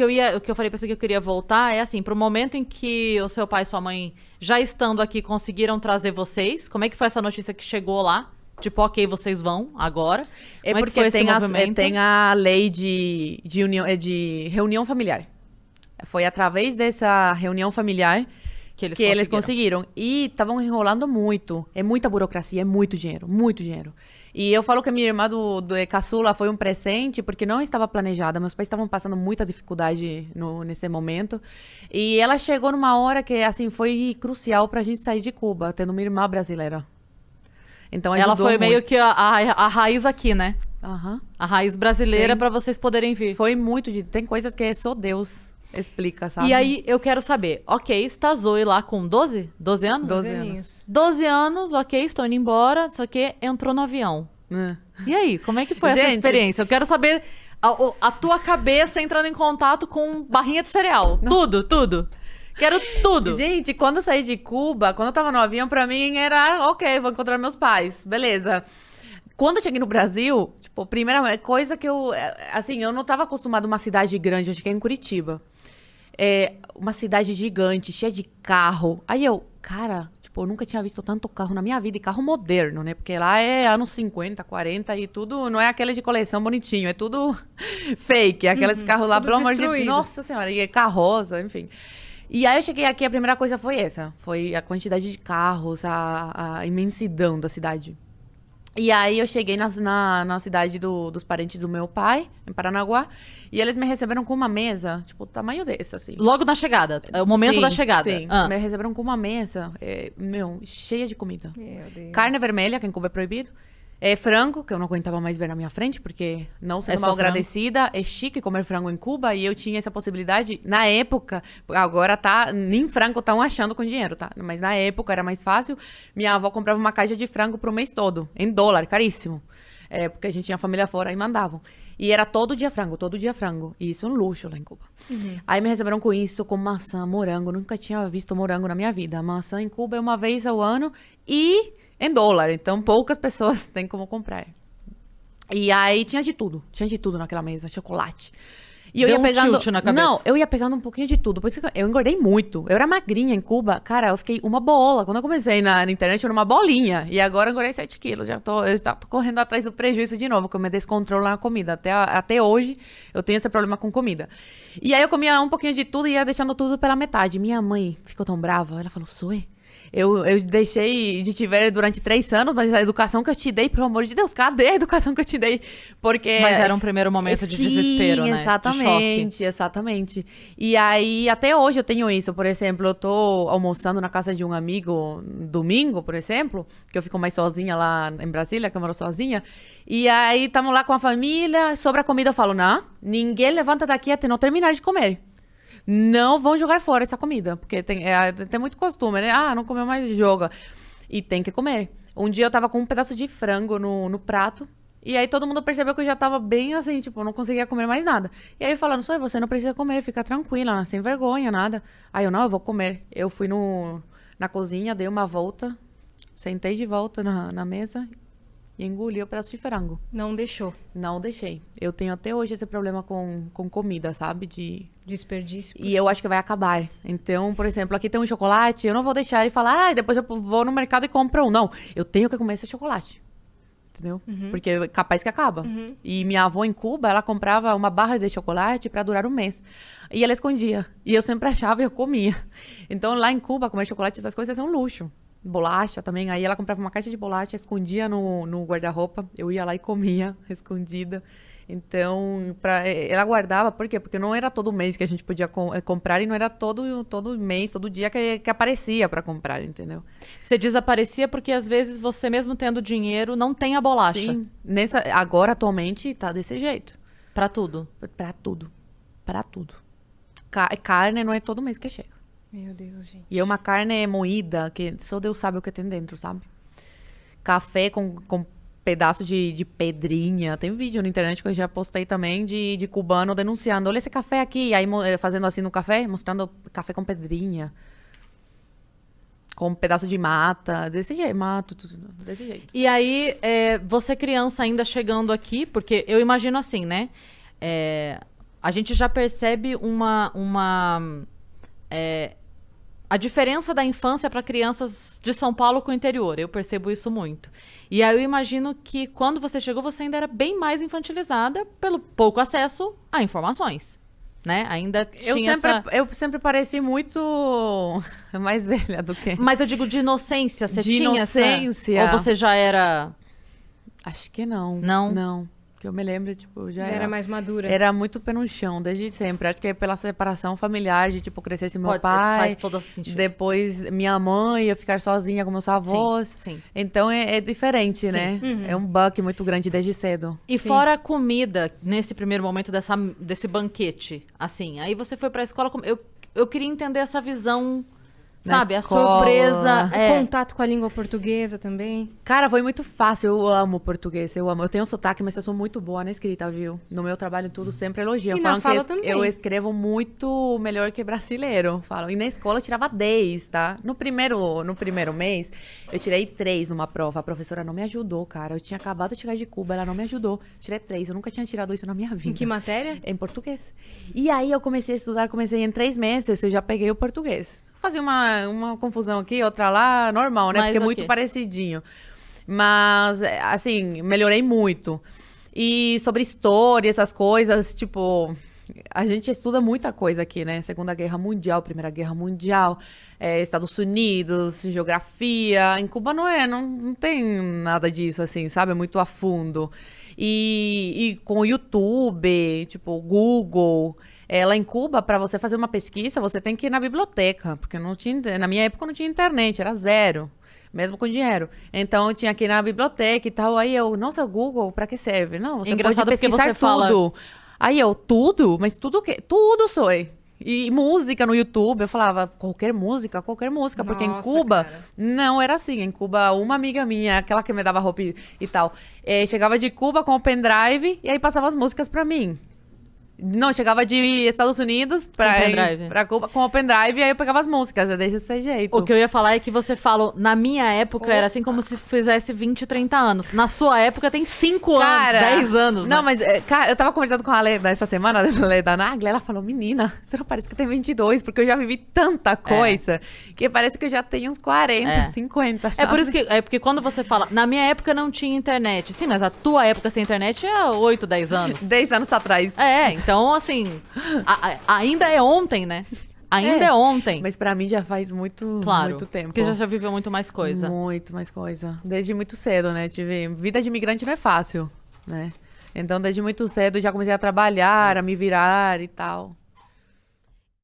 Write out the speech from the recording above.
o que eu falei pra você que eu queria voltar é assim, pro momento em que o seu pai e sua mãe, já estando aqui, conseguiram trazer vocês. Como é que foi essa notícia que chegou lá? Tipo, ok, vocês vão agora. É Como é que porque foi esse tem, movimento? tem a lei de, união, de reunião familiar. Foi através dessa reunião familiar que eles conseguiram. E estavam enrolando muito. É muita burocracia, é muito dinheiro, muito dinheiro. E eu falo que a minha irmã do caçula foi um presente, porque não estava planejada. Meus pais estavam passando muita dificuldade nesse momento. E ela chegou numa hora que, assim, foi crucial pra gente sair de Cuba, tendo uma irmã brasileira. Então ela foi muito. meio que a raiz aqui, né? Aham. A raiz brasileira Sim. pra vocês poderem vir. Foi muito. Tem coisas que só Deus explica, sabe? E aí, eu quero saber, ok, está a Zoe lá com 12? 12 anos? 12 anos. 12 anos, ok, estou indo embora, só que entrou no avião. E aí, como é que foi essa Gente, experiência? Eu quero saber a tua cabeça entrando em contato com barrinha de cereal. Tudo. Quero tudo. Gente, quando eu saí de Cuba, quando eu tava no avião, pra mim era, ok, vou encontrar meus pais, beleza. Quando eu cheguei no Brasil, tipo, a primeira coisa que eu não tava acostumada a uma cidade grande, eu cheguei em Curitiba. É uma cidade gigante, cheia de carro. Aí cara, tipo, eu nunca tinha visto tanto carro na minha vida, e carro moderno, né? Porque lá é anos 50, 40 e tudo, não é aquele de coleção bonitinho, é tudo fake, aqueles carros lá, pelo amor de Deus. Nossa Senhora, e carroça, enfim. E aí eu cheguei aqui, a primeira coisa foi essa, foi a quantidade de carros, a imensidão da cidade. E aí eu cheguei na cidade dos parentes do meu pai, em Paranaguá, e eles me receberam com uma mesa, tipo, o tamanho desse, assim. Logo na chegada, é o momento Sim, da chegada. Sim, me receberam com uma mesa, cheia de comida. Meu Deus. Carne vermelha, que em Cuba é proibido. Frango, que eu não aguentava mais ver na minha frente, porque não sendo mal agradecida, é chique comer frango em Cuba, e eu tinha essa possibilidade, na época, agora nem frango estão achando com dinheiro, tá? Mas na época era mais fácil, minha avó comprava uma caixa de frango pro mês todo, em dólar, caríssimo. Porque a gente tinha família fora e mandavam. E era todo dia frango. E isso é um luxo lá em Cuba. Aí me receberam com isso, com maçã, morango. Nunca tinha visto morango na minha vida. Maçã em Cuba é uma vez ao ano e em dólar. Então, poucas pessoas têm como comprar. E aí tinha de tudo naquela mesa. Chocolate. E eu Deu ia pegando. tilt na cabeça. Não, eu ia pegando um pouquinho de tudo. Por isso que eu engordei muito. Eu era magrinha em Cuba. Cara, eu fiquei uma bola. Quando eu comecei na internet, eu era uma bolinha. E agora eu engordei 7 quilos. Eu já tô correndo atrás do prejuízo de novo, que eu me descontrolo na comida. Até hoje, eu tenho esse problema com comida. E aí eu comia um pouquinho de tudo e ia deixando tudo pela metade. Minha mãe ficou tão brava. Ela falou, Zoe, eu deixei de te ver durante 3 anos, mas a educação que eu te dei, pelo amor de Deus, cadê a educação que eu te dei? Porque... Mas era um primeiro momento de desespero, né? Exatamente, exatamente. E aí, até hoje eu tenho isso. Por exemplo, eu tô almoçando na casa de um amigo domingo, por exemplo, que eu fico mais sozinha lá em Brasília, que eu moro sozinha. E aí, estamos lá com a família, sobra comida, eu falo, não, ninguém levanta daqui até não terminar de comer. Não vão jogar fora essa comida, porque tem muito costume, né? Ah, não comeu mais, joga. E tem que comer. Um dia eu tava com um pedaço de frango no prato, e aí todo mundo percebeu que eu já tava bem assim, tipo, não conseguia comer mais nada. E aí falando, só você não precisa comer, fica tranquila, sem vergonha, nada. Aí eu vou comer. Eu fui na cozinha, dei uma volta, sentei de volta na mesa e engoli o pedaço de frango. Não deixou. Não deixei. Eu tenho até hoje esse problema com comida, sabe? Desperdício. E eu acho que vai acabar. Então, por exemplo, aqui tem um chocolate, eu não vou deixar ele falar, depois eu vou no mercado e compro um. Não, eu tenho que comer esse chocolate. Entendeu? Porque é capaz que acaba. E minha avó em Cuba, ela comprava uma barra de chocolate para durar um mês. E ela escondia. E eu sempre achava e eu comia. Então, lá em Cuba, comer chocolate, essas coisas é um luxo. Bolacha também. Aí ela comprava uma caixa de bolacha, escondia no guarda-roupa. Eu ia lá e comia, escondida. Então, ela guardava, por quê? Porque não era todo mês que a gente podia comprar e não era todo mês, todo dia que aparecia para comprar, entendeu? Você desaparecia porque às vezes você mesmo tendo dinheiro não tem a bolacha. Sim. Agora, atualmente, tá desse jeito. Pra tudo. Pra tudo. Pra tudo. Carne não é todo mês que chega. Meu Deus, gente. E é uma carne moída, que só Deus sabe o que tem dentro, sabe? Café com pedaço de pedrinha. Tem um vídeo na internet que eu já postei também de cubano denunciando. Olha esse café aqui. Aí fazendo assim no café, mostrando café com pedrinha. Com um pedaço de mata. Desse jeito, desse jeito. E aí, você criança ainda chegando aqui, porque eu imagino assim, né? a gente já percebe a diferença da infância para crianças de São Paulo com o interior. Eu percebo isso muito. E aí eu imagino que quando você chegou, você ainda era bem mais infantilizada pelo pouco acesso a informações, né? Ainda tinha Eu sempre pareci muito mais velha do que... Mas eu digo de inocência, você De tinha inocência. Ou você já era... Acho que não. Não? Não. Que eu me lembro, tipo, eu já Era mais madura. Era muito pé no chão, desde sempre. Acho que é pela separação familiar, de, tipo, crescer sem meu pai. Faz todo sentido. Depois, minha mãe ia ficar sozinha com meus avós. Sim. Então, é diferente, né? É um buck muito grande desde cedo. E fora a comida, nesse primeiro momento desse banquete, assim, aí você foi pra escola, eu queria entender essa visão, Na sabe? escola. A surpresa. O contato com a língua portuguesa também. Cara, foi muito fácil. Eu amo português, eu amo. Eu tenho sotaque, mas eu sou muito boa na escrita, viu? No meu trabalho, tudo sempre elogiam. E na Falam fala que também. eu escrevo muito melhor que brasileiro. Falam. E na escola eu tirava 10, tá? No primeiro mês, eu tirei 3 numa prova. A professora não me ajudou, cara. Eu tinha acabado de chegar de Cuba, ela não me ajudou. Tirei 3. Eu nunca tinha tirado isso na minha vida. Em que matéria? Em português. E aí eu comecei a estudar, em 3 meses, eu já peguei o português. Fazia uma confusão aqui, outra lá, normal, né? Mas Porque é ok. muito parecidinho. Mas, assim, melhorei muito. E sobre história, essas coisas, tipo... A gente estuda muita coisa aqui, né? Segunda Guerra Mundial, Primeira Guerra Mundial, Estados Unidos, geografia. Em Cuba não tem nada disso, assim, sabe? É muito a fundo. E com o YouTube, tipo, Google... Lá em Cuba, para você fazer uma pesquisa, você tem que ir na biblioteca, porque não tinha, na minha época não tinha internet, era zero, mesmo com dinheiro. Então eu tinha que ir na biblioteca e tal. Aí eu, nossa, Google, para que serve? Não, você Engraçado pode porque pesquisar você fala- tudo. Aí eu, tudo? Mas tudo o quê? Tudo sou. E música no YouTube, eu falava, qualquer música, porque em Nossa, Cuba cara. não era assim. Em Cuba, uma amiga minha, aquela que me dava roupa e tal, chegava de Cuba com o pendrive e aí passava as músicas pra mim. Não, chegava de Estados Unidos pendrive. pra Cuba com o pendrive e aí eu pegava as músicas, desse jeito. O que eu ia falar é que você falou, na minha época era assim como se fizesse 20, 30 anos. Na sua época tem 5 anos, 10 anos, Não, né? mas, cara, eu tava conversando com a Leda essa semana, a Leda Nagli, ela falou, menina, você não parece que tem 22, porque eu já vivi tanta coisa, que parece que eu já tenho uns 40, 50, sabe? Porque quando você fala, na minha época não tinha internet. Sim, mas a tua época sem internet é 8, 10 anos. 10 anos atrás. Então, assim, ainda é ontem, né? Ainda é ontem. Mas pra mim já faz muito tempo. Porque já viveu muito mais coisa. Muito mais coisa. Desde muito cedo, né? Vida de imigrante não é fácil, né? Então, desde muito cedo já comecei a trabalhar, a me virar e tal.